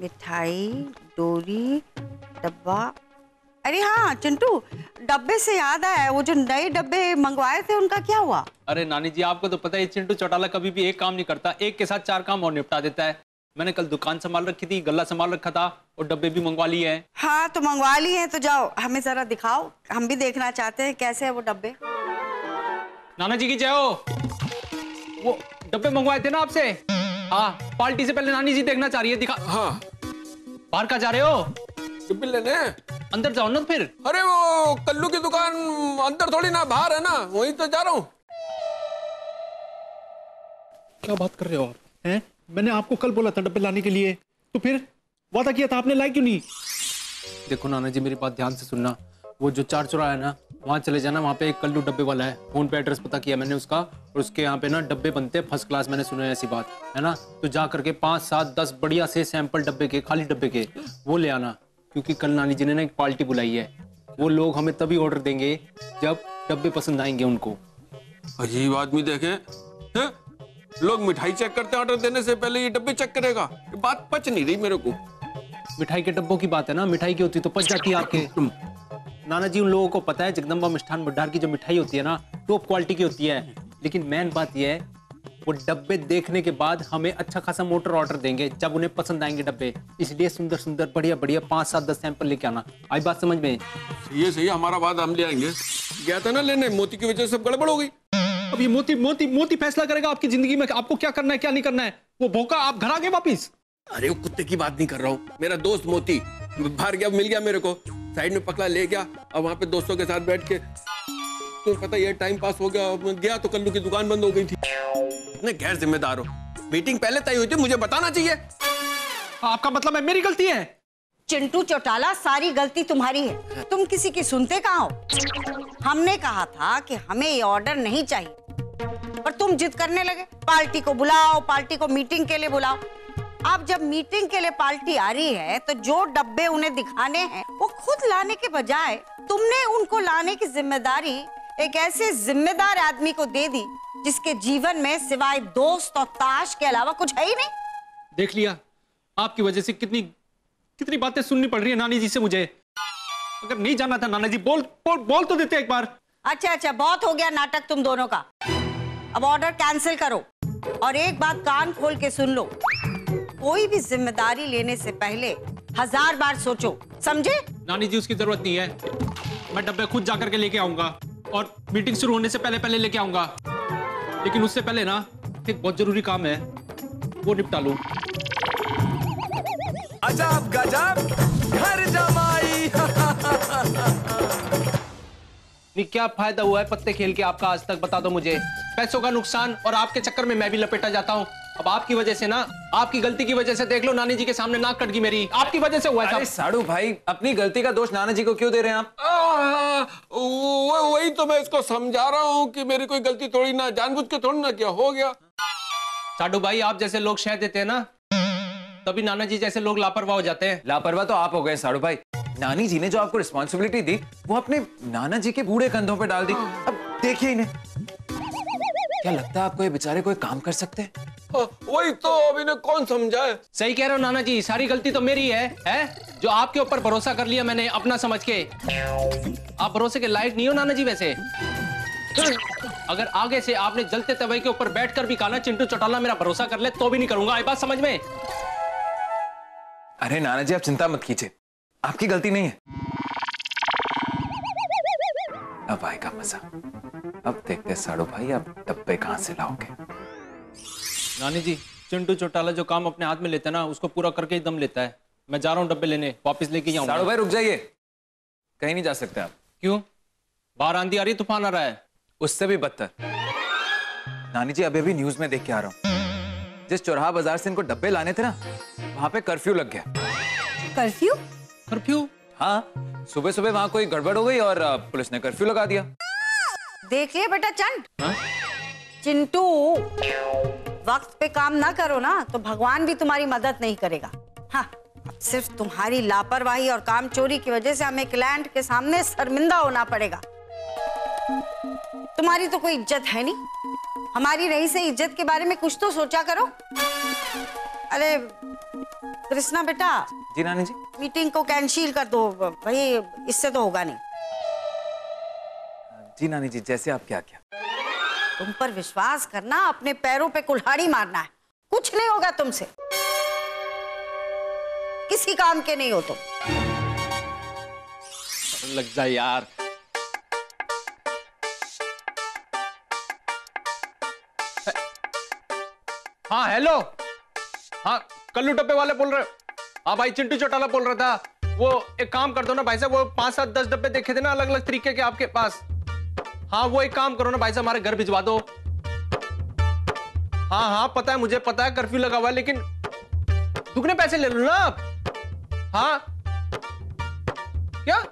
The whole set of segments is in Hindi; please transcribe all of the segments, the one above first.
मिठाई, डोरी, डब्बा। अरे हाँ चिंटू, डब्बे से याद आया, वो जो नए डब्बे मंगवाए थे उनका क्या हुआ? अरे नानी जी, आपको तो पता है चिंटू चौटाला कभी भी एक काम नहीं करता, एक के साथ 4 काम और निपटा देता है। मैंने कल दुकान संभाल रखी थी, गल्ला संभाल रखा था और डब्बे भी मंगवा लिए हैं। हाँ तो मंगवा लिए हैं तो जाओ हमें जरा दिखाओ, हम भी देखना चाहते हैं कैसे है वो डब्बे। नाना जी की जय हो। वो डब्बे मंगवाए थे ना आपसे? हाँ, पार्टी से पहले नानी जी देखना चाह रही है, दिखा। हाँ। बाहर कहाँ जा रहे हो? डब्बे लेने। अंदर जाओ ना फिर। अरे वो कल्लू की दुकान अंदर थोड़ी ना, बाहर है ना, वहीं तो जा रहा हूँ। क्या बात कर रहे हो आप? हैं? मैंने आपको कल बोला था डब्बे लाने के लिए, तो फिर वादा किया था आपने, लाए क्यों नहीं? देखो नाना जी, मेरी बात ध्यान से सुनना। वो जो 4 चौराहा है ना, वहाँ चले जाना, वहाँ पे एक कल्लू डब्बे वाला है। फोन पे एड्रेस पता किया मैंने उसका, और उसके यहाँ पे ना डब्बे बनते हैं फर्स्ट क्लास, मैंने सुना है ऐसी बात, है ना। तो जा करके 5, 7, 10 बढ़िया से सैंपल डब्बे के, खाली डब्बे के, वो ले आना, क्योंकि कल नानी जी ने ना एक पार्टी बुलाई है। वो लोग हमें तभी ऑर्डर देंगे जब डब्बे पसंद आएंगे उनको। अजीब आदमी देखे हैं? लोग मिठाई चेक करते हैं ऑर्डर देने से पहले, ये डब्बे चेक करेगा? ये बात पच नहीं रही मेरे को। मिठाई के डब्बों की बात है ना, मिठाई की होती तो पच जाती है आपके। नाना जी, उन लोगों को पता है जगदम्बा मिष्ठान भंडार की जो मिठाई होती है ना, टॉप क्वालिटी की होती है। लेकिन मेन बात यह है, वो डब्बे देखने के बाद हमें अच्छा खासा मोटर ऑर्डर देंगे जब उन्हें पसंद आएंगे डब्बे। इसलिए सुंदर सुंदर बढ़िया बढ़िया 5, 7, 10 सैंपल लेके आना। आई बात समझ में? ये सही, हमारा बात हम ले आएंगे। गया था ना लेने, मोती की वजह से सब गड़बड़ हो गई। अब ये मोती मोती मोती फैसला करेगा आपकी जिंदगी में आपको क्या करना है क्या नहीं करना है। वो भौंका, आप घर आ गए वापिस? अरे वो कुत्ते की बात नहीं कर रहा हूँ, मेरा दोस्त मोती बाहर गया, मिल गया मेरे को, साइड में पकड़ा ले गया, और वहां पे दोस्तों के साथ बैठ के, तो पता ये टाइम पास हो गया तो कल्लू की दुकान बंद हो गई थी। इतने गैर जिम्मेदार हो, मीटिंग पहले तय हुई थी, मुझे बताना चाहिए। आपका मतलब है मेरी गलती है? चिंटू चौटाला, सारी गलती तुम्हारी है, तुम किसी की सुनते कहाँ हो? हमने कहा था कि हमें ये ऑर्डर नहीं चाहिए, पर तुम जिद करने लगे, पार्टी को बुलाओ, पार्टी को मीटिंग के लिए बुलाओ। अब जब मीटिंग के लिए पार्टी आ रही है तो जो डब्बे उन्हें दिखाने हैं वो खुद लाने के बजाय तुमने उनको लाने की जिम्मेदारी एक ऐसे जिम्मेदार आदमी को दे दी जिसके जीवन में सिवाय दोस्त और ताश के अलावा कुछ है ही नहीं। देख लिया, आपकी वजह से कितनी कितनी बातें सुननी पड़ रही है नानी जी से मुझे। अगर नहीं जाना था नाना जी, बोल तो देते एक बार। अच्छा, बहुत हो गया नाटक तुम दोनों का। अब ऑर्डर कैंसिल करो, और एक बात कान खोल के सुन लो, कोई भी जिम्मेदारी लेने से पहले 1000 बार सोचो, समझे? नानी जी, उसकी जरूरत नहीं है, मैं डब्बे खुद जाकर के लेके आऊंगा और मीटिंग शुरू होने से पहले लेके आऊंगा। लेकिन उससे पहले ना एक बहुत जरूरी काम है, वो निपटा लूं। अजब गजब घर जमाई। क्या फायदा हुआ है पत्ते खेल के आपका आज तक, बता दो मुझे। पैसों का नुकसान, और आपके चक्कर में मैं भी लपेटा जाता हूँ। अब आपकी वजह से ना, आपकी गलती की वजह से, देख लो नानी जी के सामने नाक कट गई मेरी, आपकी वजह से हुआ है। अरे साड़ू भाई, अपनी गलती का दोष नाना जी को क्यों दे रहे हैं आप? वही तो मैं इसको समझा रहा हूँ कि मेरी कोई गलती थोड़ी ना, जानबूझ के थोड़ी ना, क्या हो गया। साडू भाई, आप जैसे लोग शह देते हैं ना, तभी नाना जी जैसे लोग लापरवाह हो जाते हैं। लापरवाह तो आप हो गए साड़ू भाई। नानी जी ने जो आपको रिस्पॉन्सिबिलिटी दी, वो अपने नाना जी के बूढ़े कंधों पे डाल दी। अब देखिए इन्हें, क्या लगता है आपको ये बेचारे कोई काम कर सकते हैं? वही तो, अब इन्हें कौन समझाए। सही कह रहे हो नाना जी, सारी गलती तो मेरी है जो आपके ऊपर भरोसा कर लिया मैंने अपना समझ के। आप भरोसे के लायक नहीं हो नाना जी वैसे। अगर आगे से आपने जलते तवे के ऊपर बैठकर भी कहा ना चिंटू चौटाला मेरा भरोसा कर ले, तो भी नहीं करूंगा। ये बात समझ में? अरे नाना जी, आप चिंता मत कीजिए, आपकी गलती नहीं है। अब आएगा मजा। अब देखते साड़ू भाई, आप डब्बे कहां से लाओगे। नानी जी, चिंटू चौटाला जो काम अपने हाथ में लेता है ना, उसको पूरा करके ही दम लेता है। मैं जा रहा हूँ डब्बे लेने, वापस लेके जाऊंगा। साड़ू भाई रुक जाइए, कहीं नहीं जा सकते आप। क्यों? बाहर आंधी आ रही, तूफान आ रहा है। उससे भी बदतर। नानी जी, अभी न्यूज में देख के आ रहा हूँ, जिस चौराहा बाजार से इनको डब्बे लाने थे ना, वहां पे कर्फ्यू लग गया। कर्फ्यू? कर्फ्यू? हाँ, सुबह सुबह वहां कोई गड़बड़ हो गई और पुलिस ने कर्फ्यू लगा दिया। देख लिया बेटा चंद, चिंटू, वक्त पे काम ना करो ना तो भगवान भी तुम्हारी मदद नहीं करेगा। हाँ, सिर्फ तुम्हारी लापरवाही और काम चोरी की वजह से हमें क्लाइंट के सामने शर्मिंदा होना पड़ेगा। तुम्हारी तो कोई इज्जत है नहीं, हमारी रही से इज्जत के बारे में कुछ तो सोचा करो। अरे कृष्णा बेटा, जी नानी जी। मीटिंग को कैंसिल कर दो भाई, इससे तो होगा नहीं। जी नानी जी, जैसे आप क्या क्या। तुम पर विश्वास करना, अपने पैरों पे कुल्हाड़ी मारना है। कुछ नहीं होगा तुमसे, किसी काम के नहीं हो तुम। लग जा यार। हाँ हेलो, हाँ कल्लू डब्बे वाले बोल रहे हो? हाँ भाई, चिंटू चौटाला बोल रहा था। वो एक काम कर दो ना भाई साहब, वो 5, 7, 10 डब्बे देखे थे ना अलग अलग तरीके के आपके पास। हाँ वो एक काम करो ना भाई साहब, हमारे घर भिजवा दो। हाँ हाँ पता है, मुझे पता है कर्फ्यू लगा हुआ है, लेकिन दुगने पैसे ले लो ना आप। हाँ क्या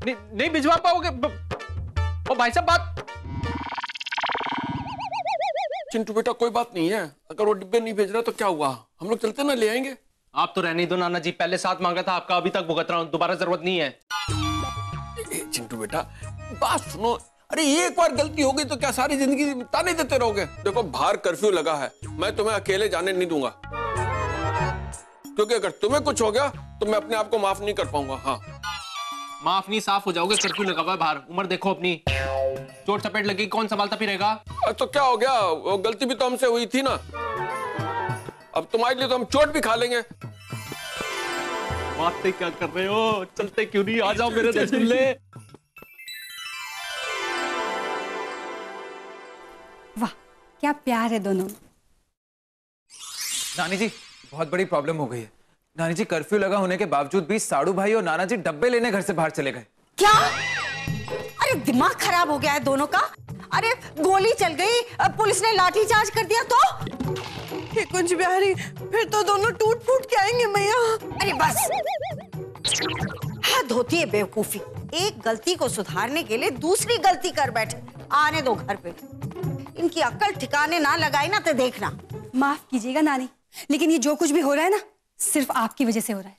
नहीं भिजवा पाओगे? ओ भाई साहब बात। चिंटू बेटा कोई बात नहीं है, अगर वो डिब्बे नहीं भेज रहा तो क्या हुआ, हम लोग चलते ना ले आएंगे। आप तो रहने दो नाना जी, पहले साथ मांगा था आपका, अभी तक भुगत रहा हूं, दोबारा जरूरत नहीं है। चिंटू बेटा बात सुनो, अरे एक बार गलती हो गई तो क्या सारी जिंदगी ताने देते रहोगे? देखो बाहर कर्फ्यू लगा है, मैं तुम्हें अकेले जाने नहीं दूंगा, क्योंकि अगर तुम्हें कुछ हो गया तो मैं अपने आप को माफ नहीं कर पाऊंगा। हाँ माफ नहीं, साफ हो जाओगे। कर्फ्यू लगा हुआ है बाहर, उम्र देखो अपनी, चोट चपेट लगी, कौन संभालता फिरेगा? तो क्या हो गया, वो गलती भी तो हमसे हुई थी ना, अब तुम्हारे लिए तो हम चोट भी खा लेंगे। बातें क्या कर रहे हो, चलते क्यों नहीं, आ जाओ मेरे रसगुल्ले। वाह क्या प्यार है दोनों में। नानी जी बहुत बड़ी प्रॉब्लम हो गई है। नानी जी कर्फ्यू लगा होने के बावजूद भी साड़ू भाई और नाना जी डब्बे लेने घर से बाहर चले गए। क्या? अरे दिमाग खराब हो गया है दोनों का। अरे गोली चल गई, पुलिस ने लाठीचार्ज कर दिया तो? कुछ बिहारी, फिर तो दोनों टूट फूट के आएंगे मैया। अरे बस, हद होती है बेवकूफी। एक गलती को सुधारने के लिए दूसरी गलती कर बैठे। आने दो घर पे, इनकी अक्ल ठिकाने ना लगाई ना तो देखना। माफ कीजिएगा नानी, लेकिन ये जो कुछ भी हो रहा है ना, सिर्फ आपकी वजह से हो रहा है।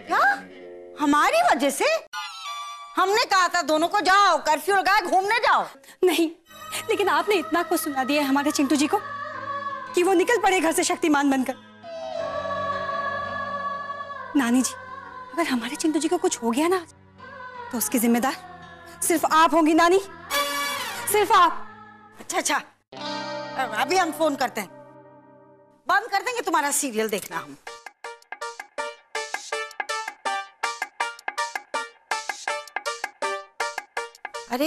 क्या? हमारी वजह से? हमने कहा था दोनों को जाओ, कर्फ्यू लगाए, घूमने जाओ। नहीं, लेकिन आपने इतना कुछ सुना दिया है हमारे चिंटू जी को कि वो निकल पड़े घर से शक्तिमान बनकर। नानी जी, अगर हमारे चिंटू जी को कुछ हो गया ना तो उसकी जिम्मेदार सिर्फ आप होंगी नानी, सिर्फ आप। अच्छा, अभी हम फोन करते हैं, बंद कर देंगे तुम्हारा सीरियल देखना हम। अरे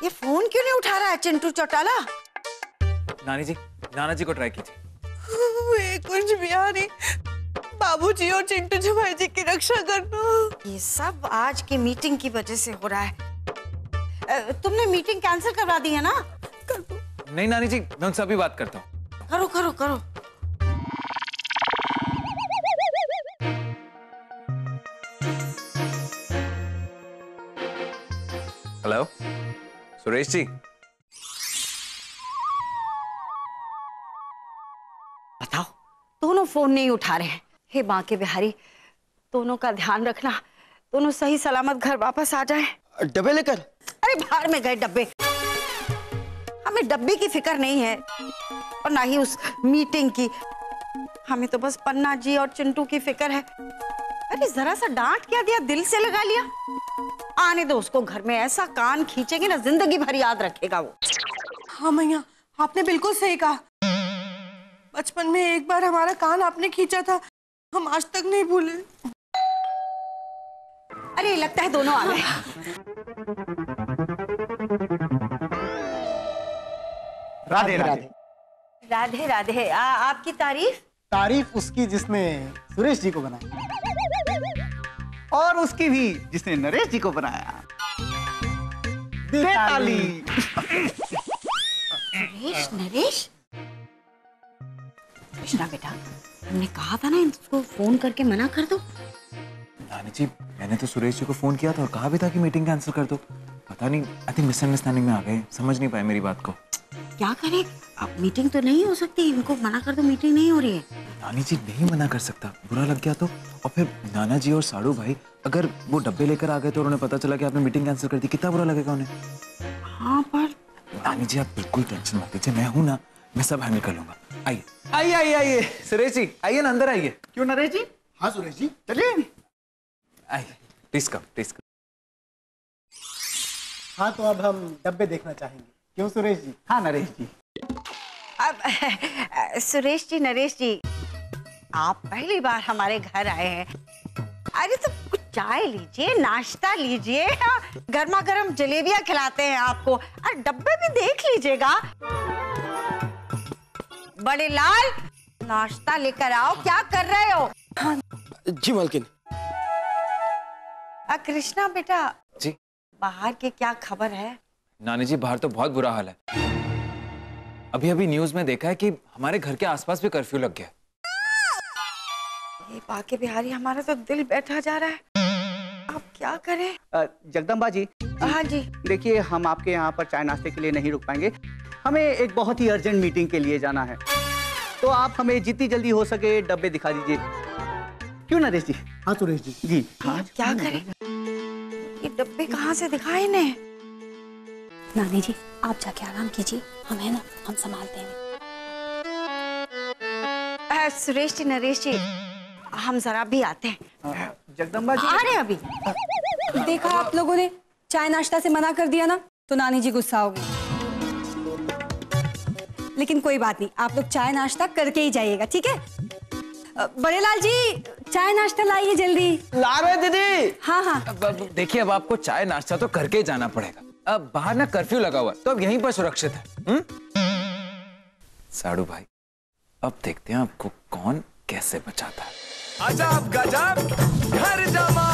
ये फोन क्यों नहीं उठा रहा है चिंटू चौटाला? नानी जी, नाना जी को ट्राई कीजिए। कुछ बिहारी, बाबूजी और चिंटू जी भाई जी की रक्षा करना। ये सब आज की मीटिंग की वजह से हो रहा है। तुमने मीटिंग कैंसिल करवा दी है ना? नहीं नानी जी, मैं उनसे अभी बात करता हूँ। करो करो करो। हेलो सुरेश जी। बताओ, दोनों फोन नहीं उठा रहे हैं। हे बांके बिहारी, दोनों का ध्यान रखना, दोनों सही सलामत घर वापस आ जाए। डब्बे लेकर? अरे बाहर में गए डब्बे, हमें डब्बे की फिक्र नहीं है और ना ही उस मीटिंग की। हमें तो बस पन्ना जी और चिंटू की फिक्र है। अरे जरा सा डांट क्या दिया, दिल से लगा लिया। आने दो उसको घर में, ऐसा कान खींचेंगे ना जिंदगी भर याद रखेगा वो। हाँ मैया, आपने बिल्कुल सही कहा। बचपन में एक बार हमारा कान आपने खींचा था, हम आज तक नहीं भूले। अरे लगता है दोनों आ गए। राधे राधे। राधे राधे। आपकी तारीफ उसकी जिसने सुरेश जी को बनाया, और उसकी भी जिसने नरेश जी को बनाया। ताली। नरेश, नरेश। कृष्णा बेटा, हमने कहा था ना इनको फोन करके मना कर दो। नानी जी, मैंने तो सुरेश जी को फोन किया था और कहा भी था कि मीटिंग कैंसिल कर दो। पता नहीं, आई थिंक मिसअंडरस्टैंडिंग में आ गए, समझ नहीं पाए मेरी बात को। क्या करें अब, मीटिंग तो नहीं हो सकती, इनको मना कर दो, मीटिंग नहीं हो रही है। नानी जी नहीं मना कर सकता, बुरा लग गया तो। और फिर नाना जी और साड़ू भाई अगर वो डब्बे लेकर आ गए तो उन्हें पता चला कि आपने मीटिंग कैंसिल कर दी, कितना बुरा लगेगा उन्हें। हाँ पर नानी जी आप बिल्कुल टेंशन मत लीजिए, मैं हूं ना, मैं सब हैंडल कर लूंगा। आइए आइए आइए आइए सुरेश जी, आइए ना, अंदर आइए। क्यों नरेश जी? हाँ सुरेश जी, चलिए। आइए, प्लीज कम, प्लीज कम। हाँ तो अब हम डब्बे देखना चाहेंगे, क्यों सुरेश जी? हाँ नरेश जी। अब सुरेश जी, नरेश जी, आप पहली बार हमारे घर आए हैं। अरे तो कुछ चाय लीजिए, नाश्ता लीजिए, गर्मा गर्म जलेबियां खिलाते हैं आपको। अरे डब्बे भी देख लीजिएगा। बड़े लाल, नाश्ता लेकर आओ, क्या कर रहे हो? जी मालकिन। कृष्णा बेटा जी बाहर की क्या खबर है? नानी जी, बाहर तो बहुत बुरा हाल है। अभी अभी न्यूज में देखा है कि हमारे घर के आसपास भी कर्फ्यू लग गया। ये बाके बिहारी, हमारा तो दिल बैठा जा रहा है। अब क्या करें? जगदम्बा जी। हाँ जी। देखिए, हम आपके यहाँ पर चाय नाश्ते के लिए नहीं रुक पाएंगे, हमें एक बहुत ही अर्जेंट मीटिंग के लिए जाना है, तो आप हमें जितनी जल्दी हो सके डब्बे दिखा दीजिए, क्यों नरेश जी? हाँ सुरेश जी। जी हाँ। क्या करें? ये डब्बे कहाँ से दिखाए ने? नानी जी आप जाके आराम कीजिए, हम है ना, हम संभालते हैं। सुरेश जी, नरेश जी, हम जरा भी आते हैं। जगदम्बा जी आ रहे हैं अभी। देखा, आप लोगों ने चाय नाश्ता से मना कर दिया ना, तो नानी जी गुस्सा होगी। लेकिन कोई बात नहीं, आप लोग चाय नाश्ता करके ही जाइएगा, ठीक है? बड़े लाल जी, चाय नाश्ता लाइए जल्दी। ला रहे दीदी। हाँ हाँ। अब देखिए, अब आपको चाय नाश्ता तो करके ही जाना पड़ेगा। अब बाहर ना कर्फ्यू लगा हुआ है, तो अब यहीं पर सुरक्षित है। साड़ू भाई, अब देखते हैं आपको कौन कैसे बचाता है। अजब गजब घर जमा